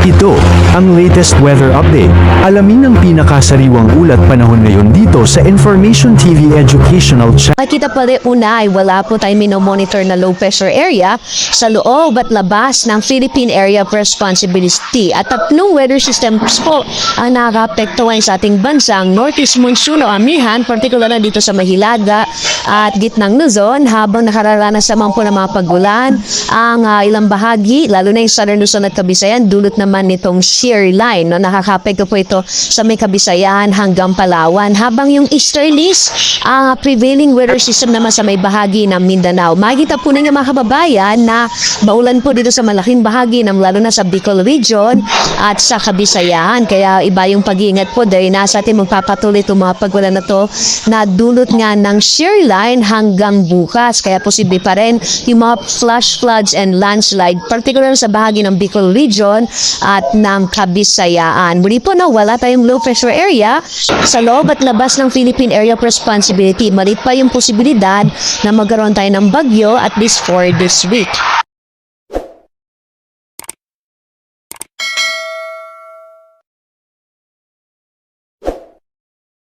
Ito ang latest weather update. Alamin ang pinakasariwang ulat panahon ngayon dito sa Information TV Educational Channel. Makita pa rin una ay wala po tayong minomonitor na low pressure area sa loob at labas ng Philippine Area of Responsibility. At tatlong weather systems po ang nakakapektuhan sa ating bansang Northeast Monsoon o amihan, partikular na dito sa Mahilaga at gitnang Luzon, habang nakararanas naman po ng mga pagulan ang ilang bahagi, lalo na yung Southern Luzon at Kabisayan, dulot naman nitong shear line. No? Nakakapekto po ito sa may Kabisayan hanggang Palawan, habang yung easterlies, ang prevailing weather system naman sa may bahagi ng Mindanao. Makikita po ninyo mga kababayan na maulan po dito sa malaking bahagi ng lalo na sa Bicol region at sa Kabisayan. Kaya iba yung pag-iingat po dahil nasa atin magpapatuloy itong mga pagulan na to na dulot nga ng shear line hanggang bukas. Kaya posible pa rin yung mga flash floods and landslide, particular sa bahagi ng Bicol region at ng Kabisayaan. Muli po na wala tayong low pressure area sa loob at labas ng Philippine Area of Responsibility. Malit pa yung posibilidad na magkaroon tayo ng bagyo at least for this week.